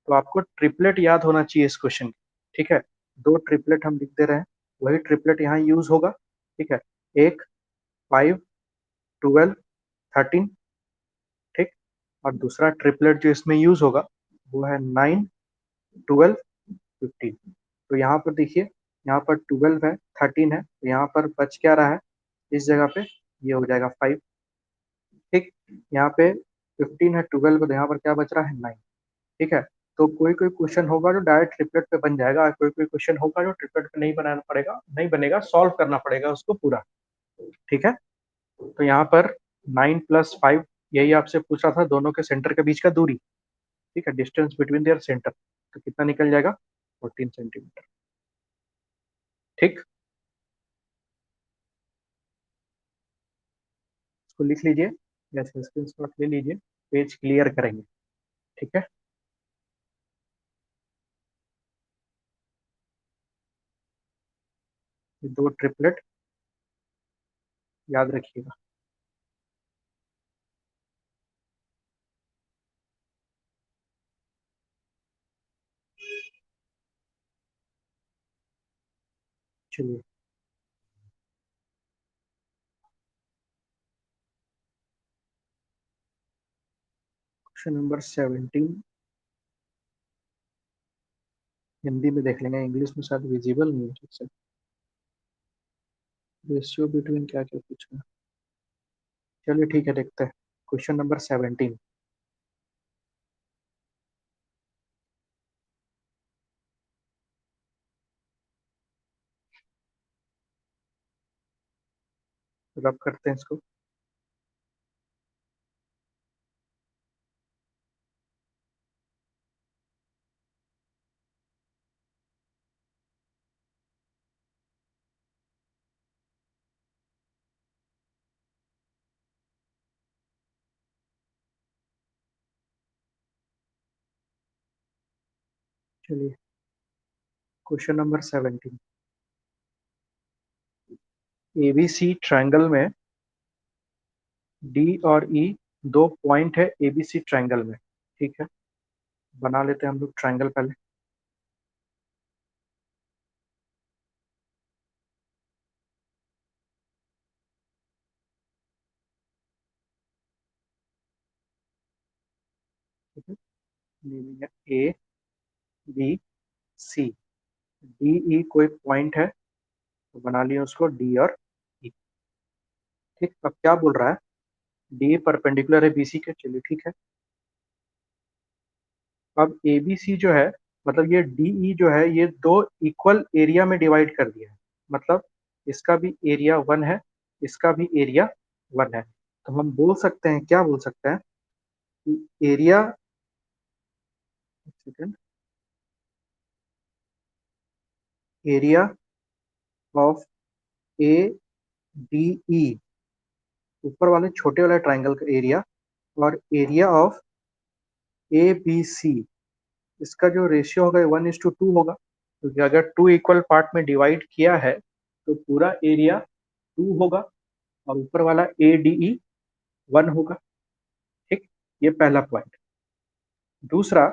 तो आपको ट्रिपलेट याद होना चाहिए इस क्वेश्चन की। ठीक है, दो ट्रिपलेट हम लिख दे रहे हैं, वही ट्रिपलेट यहाँ यूज होगा। ठीक है, एक 5, 12, 13। ठीक, और दूसरा ट्रिपलेट जो इसमें यूज होगा वो है 9, 12, 15। तो यहाँ पर देखिए, यहाँ पर 12 है, 13 है, तो यहाँ पर बच क्या रहा है इस जगह पे, ये हो जाएगा 5। ठीक, यहाँ पे 15 है, 12 है, तो यहाँ पर क्या बच रहा है, 9। ठीक है, तो कोई कोई क्वेश्चन होगा जो डायरेक्ट ट्रिपलेट पे बन जाएगा, और कोई कोई क्वेश्चन होगा जो ट्रिपलेट पे नहीं बनाना पड़ेगा, नहीं बनेगा, सॉल्व करना पड़ेगा उसको पूरा। ठीक है, तो यहाँ पर 9 + 5, यही आपसे पूछ रहा था, दोनों के सेंटर के बीच का दूरी। ठीक है, डिस्टेंस बिटवीन देयर सेंटर, तो कितना निकल जाएगा, 14 सेंटीमीटर। ठीक, इसको लिख लीजिए, जैसे स्क्रीन शॉट ले लीजिए, पेज क्लियर करेंगे। ठीक है, ये दो ट्रिपलेट याद रखिएगा। चलिए, क्वेश्चन नंबर 17 हिंदी में देख लेंगे, इंग्लिश में शायद विजिबल नहीं है ठीक से। रेशियो बिटवीन क्या क्या पूछना है, चलिए ठीक है, देखते हैं। क्वेश्चन नंबर 17, रब करते हैं इसको। चलिए, क्वेश्चन नंबर 17, एबीसी ट्रायंगल में डी और ई दो पॉइंट है एबीसी ट्रायंगल में। ठीक है, बना लेते हैं हम लोग ट्रायंगल पहले। ठीक है, A B C, D E कोई पॉइंट है, तो बना लिया उसको डी और ई। ठीक, अब क्या बोल रहा है, डी परपेंडिकुलर है बीसी के, चलिए ठीक है। अब एबीसी जो है, मतलब ये डीई जो है, ये दो इक्वल एरिया में डिवाइड कर दिया है। मतलब इसका भी एरिया 1 है, इसका भी एरिया 1 है। तो हम बोल सकते हैं, क्या बोल सकते हैं कि area, second, area of A D E, ऊपर वाले छोटे वाले ट्राइंगल का एरिया, और area of A B C, इसका जो रेशियो होगा 1:2 होगा, क्योंकि अगर टू इक्वल पार्ट में डिवाइड किया है तो पूरा एरिया 2 होगा, और ऊपर वाला ए डी ई 1 होगा। ठीक, ये पहला पॉइंट। दूसरा,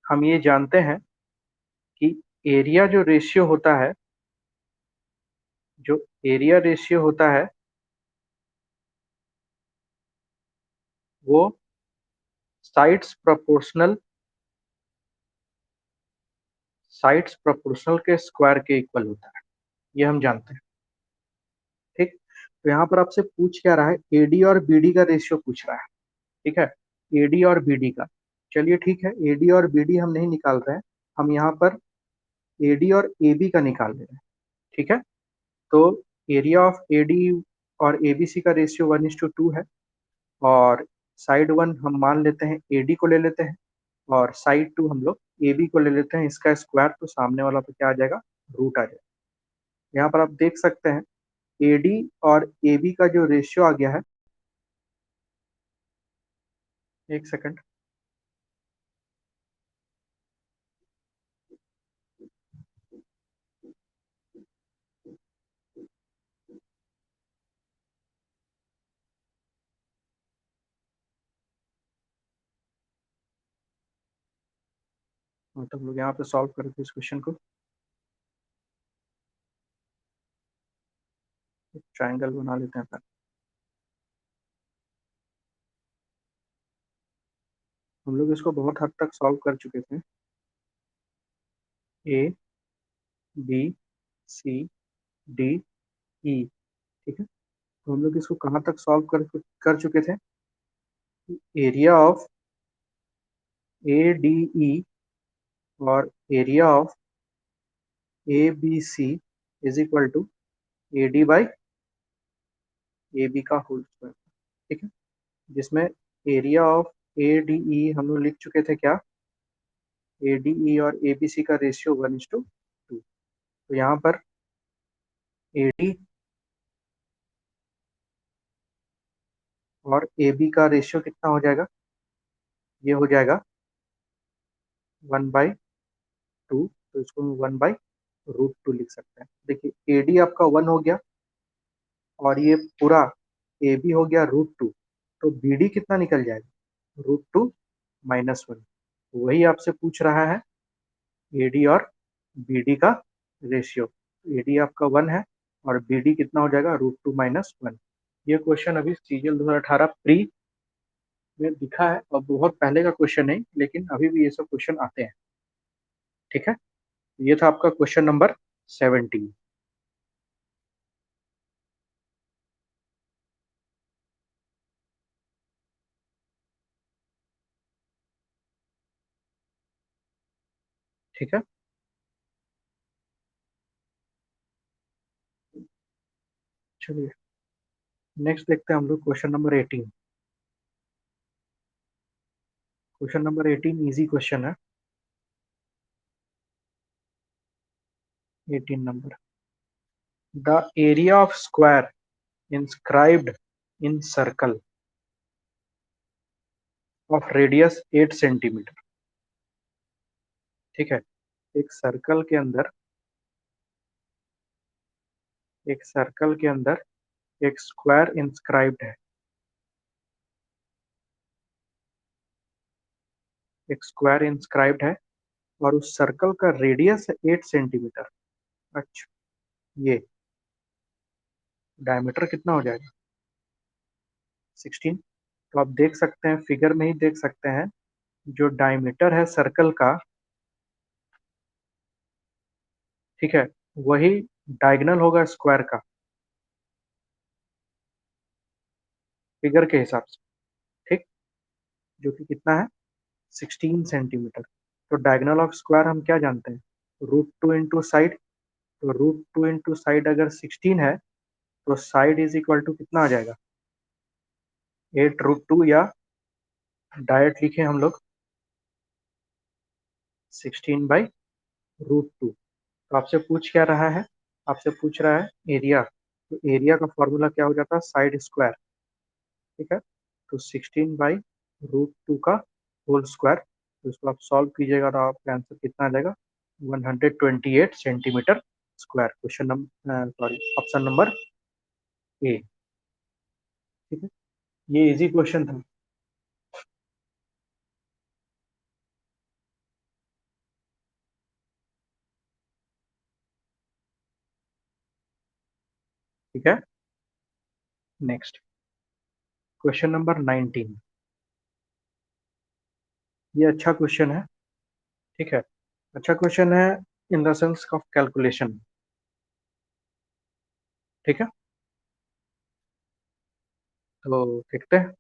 हम ये जानते हैं कि एरिया जो रेशियो होता है, जो एरिया रेशियो होता है वो साइड्स प्रोपोर्शनल के स्क्वायर के इक्वल होता है, ये हम जानते हैं। ठीक, तो यहाँ पर आपसे पूछ क्या रहा है, एडी और बीडी का रेशियो पूछ रहा है। ठीक है, एडी और बीडी का, चलिए ठीक है, एडी और बीडी हम नहीं निकाल रहे हैं, हम यहाँ पर एडी और एबी का निकाल रहे हैं। ठीक है, तो एरिया ऑफ एडी और एबीसी का रेशियो 1:2 है, और साइड 1 हम मान लेते हैं एडी को ले लेते हैं, और साइड 2 हम लोग एबी को ले लेते हैं, इसका स्क्वायर, तो सामने वाला पे क्या आ जाएगा, रूट आ जाएगा। यहाँ पर आप देख सकते हैं एडी और एबी का जो रेशियो आ गया है, एक सेकंड, तो हम लोग यहाँ पे सॉल्व करते हैं इस क्वेश्चन को। ट्रायंगल बना लेते हैं पहले। हम लोग इसको बहुत हद तक सॉल्व कर चुके थे। ए बी सी डी ई, ठीक है। तो हम लोग इसको कहाँ तक सॉल्व कर चुके थे? Area of A D E और area of A B C is equal to A D by A B का होल स्क्वायर, ठीक है। जिसमें area of A D E हम लोग लिख चुके थे क्या? ए डी ई और ए बी सी का रेशियो 1:2। तो यहाँ पर ए डी और ए बी का रेशियो कितना हो जाएगा? ये हो जाएगा 1/2। तो इसको हम 1/√2 लिख सकते हैं। देखिए ए डी आपका 1 हो गया और ये पूरा ए बी हो गया √2। तो बी डी कितना निकल जाएगा? √2 - 1। वही आपसे पूछ रहा है ए डी और बी डी का रेशियो। ए डी आपका 1 है और बी डी कितना हो जाएगा? √2 - 1। ये क्वेश्चन अभी सीजीएल 2018 प्री में दिखा है और बहुत पहले का क्वेश्चन है, लेकिन अभी भी ये सब क्वेश्चन आते हैं, ठीक है। ये था आपका क्वेश्चन नंबर 17। ठीक है, चलिए नेक्स्ट देखते हैं हम लोग question number 18। Question number 18 easy question है। 18 number, the area of square inscribed in circle of radius 8 centimetre, ठीक है। एक सर्कल के अंदर, एक सर्कल के अंदर एक स्क्वायर इंस्क्राइब्ड है, एक स्क्वायर इंस्क्राइब्ड है और उस सर्कल का रेडियस है 8 सेंटीमीटर। अच्छा, ये डायमीटर कितना हो जाएगा? 16। तो आप देख सकते हैं, फिगर में ही देख सकते हैं, जो डायमीटर है सर्कल का, ठीक है, वही डायगोनल होगा स्क्वायर का, फिगर के हिसाब से, ठीक। जो कि कितना है? 16 सेंटीमीटर। तो डायगोनल ऑफ स्क्वायर हम क्या जानते हैं? √2 इंटू साइड। तो √2 इंटू साइड अगर 16 है तो साइड इज इक्वल टू कितना आ जाएगा? 8√2, या डायरेक्ट लिखे हम लोग 16/√2। तो आपसे पूछ क्या रहा है? आपसे पूछ रहा है एरिया। तो एरिया का फॉर्मूला क्या हो जाता है? साइड स्क्वायर, ठीक है। तो 16/√2 का होल स्क्वायर। तो इसको आप सॉल्व कीजिएगा तो आपका आंसर कितना आ जाएगा? 128 centimetre square. Question number, sorry, option number A, ठीक है। ये इजी क्वेश्चन था। ठीक है, नेक्स्ट क्वेश्चन नंबर 19। ये अच्छा क्वेश्चन है, ठीक है। अच्छा क्वेश्चन है in the sense of calculation, ठीक है। तो देखते हैं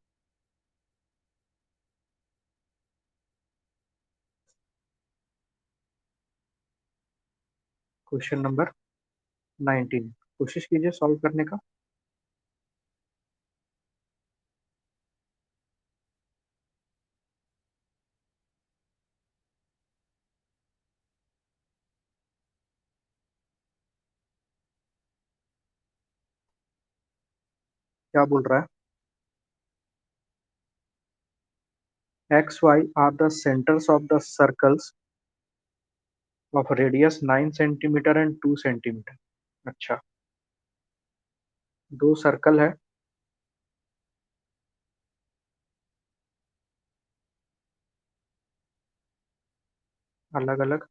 क्वेश्चन नंबर 19। कोशिश कीजिए सॉल्व करने का। क्या बोल रहा है? X Y are the centres of the circles of radius 9 centimetre and 2 centimetre. अच्छा, दो सर्कल है, अलग अलग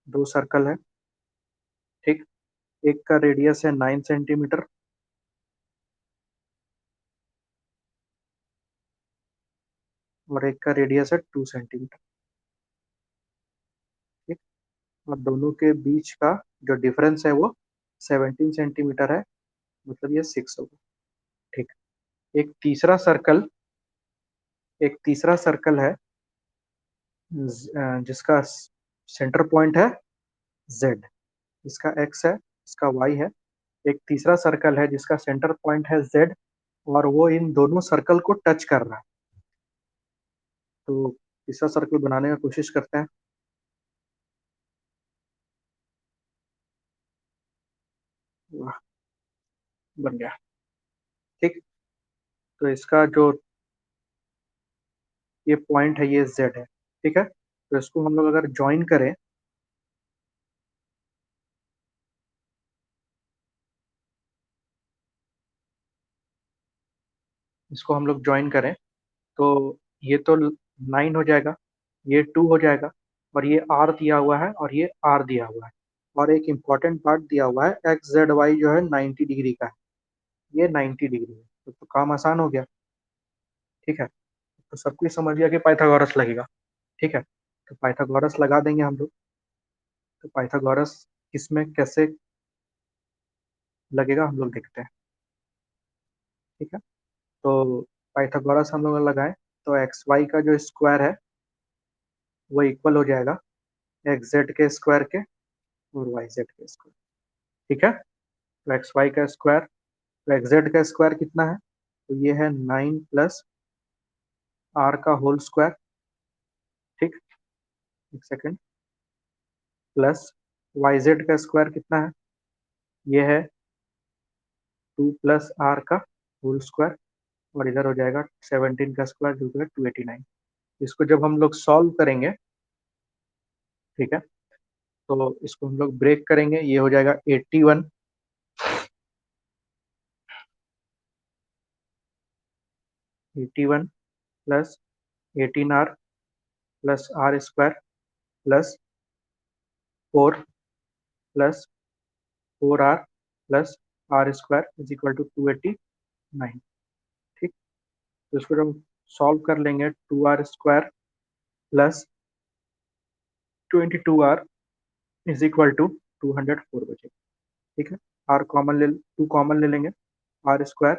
दो सर्कल है। ठीक, एक का रेडियस है 9 सेंटीमीटर और एक का रेडियस है 2 सेंटीमीटर। ठीक, और दोनों के बीच का जो डिफरेंस है वो 17 सेंटीमीटर है, मतलब ये 6 होगा। ठीक, एक तीसरा सर्कल एक तीसरा सर्कल है जिसका सेंटर पॉइंट है Z, इसका X है, इसका Y है। एक तीसरा सर्कल है जिसका सेंटर पॉइंट है Z और वो इन दोनों सर्कल को टच कर रहा है। तो तीसरा सर्कल बनाने का कोशिश करते हैं। वाह, बन गया। ठीक, तो इसका जो ये पॉइंट है ये Z है। ठीक है, तो इसको हम लोग अगर ज्वाइन करें, इसको हम लोग ज्वाइन करें तो ये तो 9 हो जाएगा, ये 2 हो जाएगा और ये R दिया हुआ है और ये R दिया हुआ है और एक इम्पॉर्टेंट पार्ट दिया हुआ है एक्स जेड वाई जो है 90 डिग्री का है, ये 90 डिग्री है। तो काम आसान हो गया। ठीक है, तो सब कुछ समझ गया कि पाइथागोरस लगेगा। ठीक है, तो पाइथागोरस लगा देंगे हम लोग। तो पाइथागोरस किसमें कैसे लगेगा हम लोग देखते हैं। ठीक है, तो पाइथागोरस हम लोग लगाएं तो एक्स वाई का जो स्क्वायर है वो इक्वल हो जाएगा एक्स जेड के स्क्वायर के और वाई जेड के स्क्वायर। ठीक है, तो एक्स वाई का स्क्वायर, तो एक्स जेड का स्क्वायर कितना है? तो ये है 9 प्लस आर का होल स्क्वायर। ठीक, एक सेकेंड, प्लस वाई जेड का स्क्वायर कितना है? ये है 2 प्लस आर का होल स्क्वायर और इधर हो जाएगा 17 का स्क्वायर जो कि है 289। इसको जब हम लोग सॉल्व करेंगे, ठीक है, तो इसको हम लोग ब्रेक करेंगे, ये हो जाएगा 81 81 plus 18 r plus r square plus 4 plus 4 r plus r square is equal to 289। ठीक, तो इसको जब सॉल्व कर लेंगे 2 r square plus 22 r is equal to 204 बचे। ठीक है, आर कॉमन ले, 2 कॉमन ले लेंगे, r square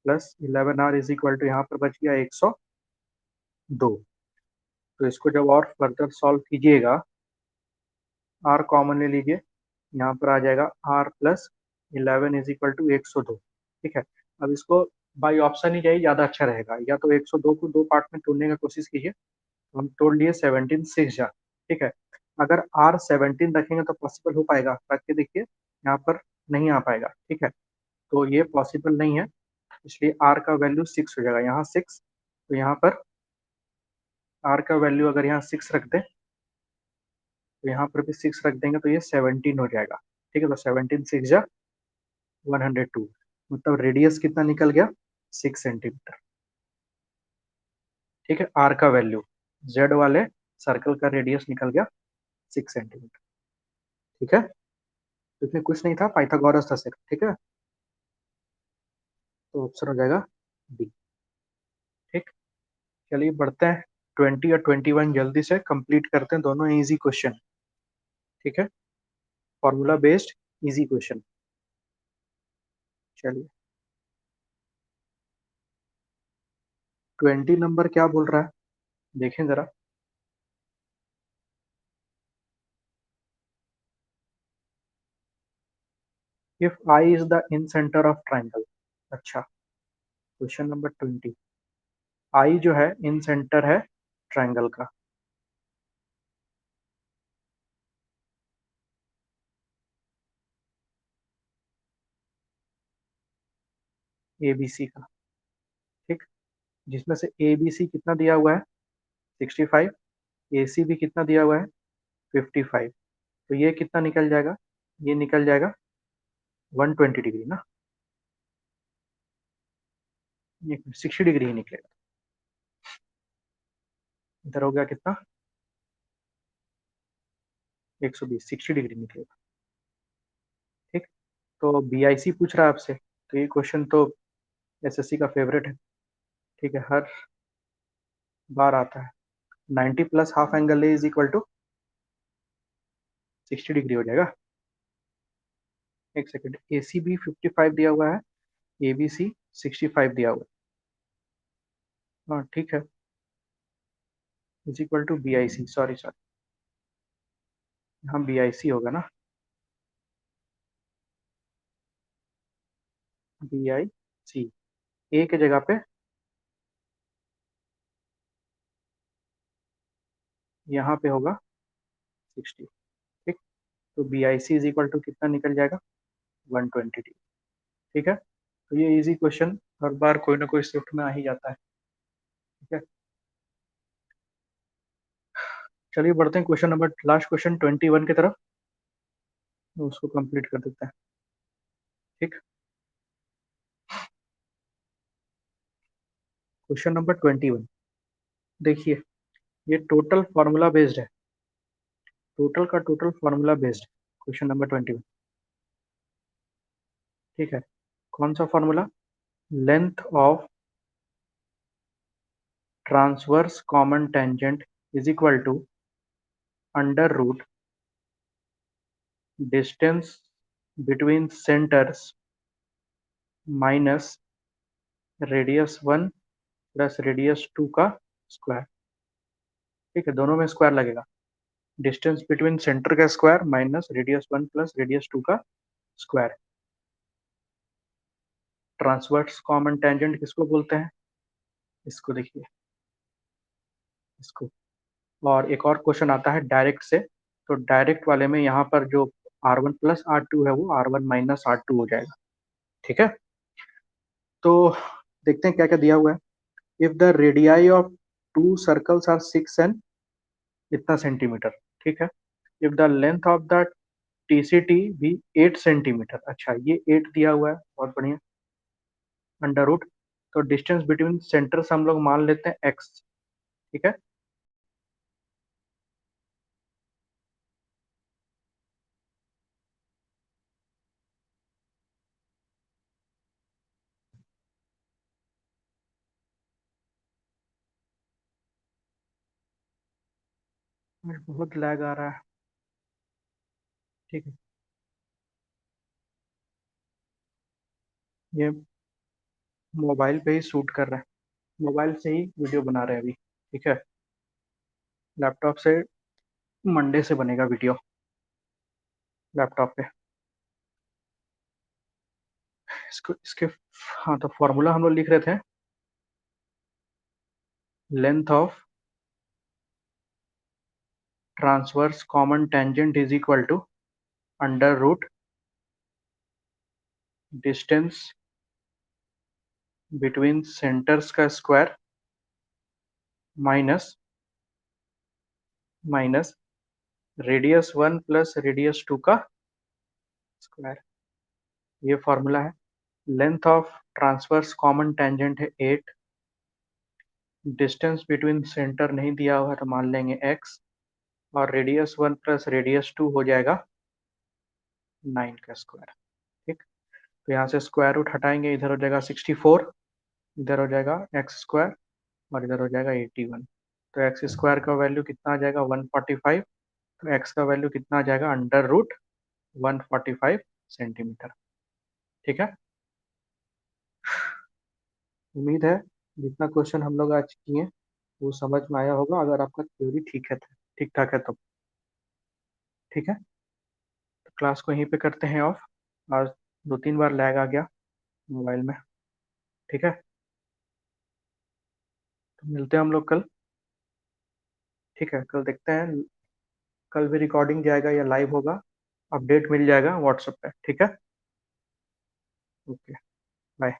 plus 11 r is equal to यहाँ पर बच गया 102। तो इसको जब और फर्दर सॉल्व कीजिएगा, आर कॉमन ले लीजिए, यहाँ पर आ जाएगा r plus 11 is equal to 102। ठीक है, अब इसको बाई ऑप्शन ही जाइए, ज़्यादा अच्छा रहेगा, या तो 102 को दो पार्ट में तोड़ने का कोशिश कीजिए। हम तोड़ लिए 17 6 जा। ठीक है, अगर आर 17 रखेंगे तो पॉसिबल हो पाएगा? रख के देखिए, यहाँ पर नहीं आ पाएगा। ठीक है, तो ये पॉसिबल नहीं है, इसलिए आर का वैल्यू 6 हो जाएगा, यहाँ 6। तो यहाँ पर आर का वैल्यू अगर यहाँ 6 रख दें तो यहाँ पर भी 6 रख देंगे तो ये 17 हो जाएगा। ठीक है, तो 17 6 जा 102, मतलब रेडियस कितना निकल गया? 6 सेंटीमीटर। ठीक है, आर का वैल्यू, जेड वाले सर्कल का रेडियस निकल गया 6 सेंटीमीटर। ठीक है, तो इसमें कुछ नहीं था, पाइथागोरस था सिर्फ। ठीक है, तो ऑप्शन हो जाएगा बी। ठीक, चलिए बढ़ते हैं, 20 और 21 जल्दी से कंप्लीट करते हैं, दोनों इजी क्वेश्चन। ठीक है, फॉर्मूला बेस्ड इजी क्वेश्चन। चलिए, 20 नंबर क्या बोल रहा है, देखें जरा। If I is the in centre of triangle. अच्छा, क्वेश्चन नंबर 20, आई जो है इन सेंटर है ट्राइंगल का। ए बी सी का, ठीक, जिसमें से ए बी सी कितना दिया हुआ है 65, ए सी भी कितना दिया हुआ है 55, तो ये कितना निकल जाएगा, ये निकल जाएगा 120 डिग्री ना, ये 60 डिग्री ही निकलेगा। इधर हो गया कितना 120, 60 डिग्री निकलेगा, ठीक। तो बी आई सी पूछ रहा है आपसे, तो ये क्वेश्चन तो एस एस सी का फेवरेट है, ठीक है, हर बार आता है। 90 plus half angle A is equal to 60 degree हो जाएगा। एक सेकेंड, ए सी बी 55 दिया हुआ है, ए बी सी 65 दिया हुआ है, हाँ ठीक है, is equal to B I C, sorry sorry, हाँ बी आई सी होगा ना, बी आई सी, ए के जगह पे यहाँ पे होगा 60, ठीक। तो B I C is equal to कितना निकल जाएगा 120 डिग्री, ठीक है। तो ये इजी क्वेश्चन हर बार कोई ना कोई शिफ्ट में आ ही जाता है, ठीक है। चलिए बढ़ते हैं क्वेश्चन नंबर, लास्ट क्वेश्चन 21 की तरफ, तो उसको कंप्लीट कर देते हैं, ठीक। क्वेश्चन नंबर 21, देखिए, ये टोटल फार्मूला बेस्ड है, टोटल का total formula based, question number 21, ठीक है। कौन सा formula, length of transverse common tangent is equal to under root distance between centres minus radius 1 plus radius 2 का स्क्वायर, ठीक है, दोनों में स्क्वायर लगेगा, डिस्टेंस बिटवीन सेंटर का square minus radius 1 plus radius 2 का स्क्वायर। ट्रांसवर्स कॉमन टेंजेंट किसको बोलते हैं, इसको देखिए, इसको। और एक और क्वेश्चन आता है डायरेक्ट से, तो डायरेक्ट वाले में यहाँ पर जो R1 प्लस R2 है वो R1 माइनस R2 हो जाएगा, ठीक है। तो देखते हैं क्या क्या दिया हुआ है। If the radii of two circles are 6 and इतना सेंटीमीटर, ठीक है। If the length of the TCT भी 8 सेंटीमीटर, अच्छा ये 8 दिया हुआ है, बहुत बढ़िया, अंडर रूट, तो डिस्टेंस बिटवीन सेंटर से हम लोग मान लेते हैं x, ठीक है। बहुत लैग आ रहा है, ठीक है, ये मोबाइल पे ही शूट कर रहा है, मोबाइल से ही वीडियो बना रहे हैं अभी, ठीक है। लैपटॉप से मंडे से बनेगा वीडियो लैपटॉप पे, इसको इसके, हाँ तो फॉर्मूला हम लोग लिख रहे थे, length of transverse common tangent is equal to under root distance between centres का square minus minus radius 1 plus radius 2 का स्क्वायर, ये फॉर्मूला है। Length of transverse common tangent है 8, डिस्टेंस बिटवीन सेंटर नहीं दिया हुआ है तो मान लेंगे x, और रेडियस 1 प्लस रेडियस 2 हो जाएगा 9 का स्क्वायर, ठीक। तो यहाँ से स्क्वायर रूट हटाएंगे, इधर हो जाएगा 64, इधर हो जाएगा एक्स स्क्वायर, और इधर हो जाएगा 81, तो एक्स स्क्वायर का वैल्यू कितना आ जाएगा 145, तो एक्स का वैल्यू कितना आ जाएगा अंडर रूट 145 सेंटीमीटर, ठीक है। उम्मीद है जितना क्वेश्चन हम लोग आज किए वो समझ में आया होगा, अगर आपका थ्योरी ठीक है, ठीक ठाक है तो, ठीक है। तो क्लास को यहीं पे करते हैं ऑफ, आज 2-3 बार लैग आ गया मोबाइल में, ठीक है। तो मिलते हैं हम लोग कल, ठीक है, कल देखते हैं, कल भी रिकॉर्डिंग जाएगा या लाइव होगा, अपडेट मिल जाएगा व्हाट्सएप पे, ठीक है। Okay, bye.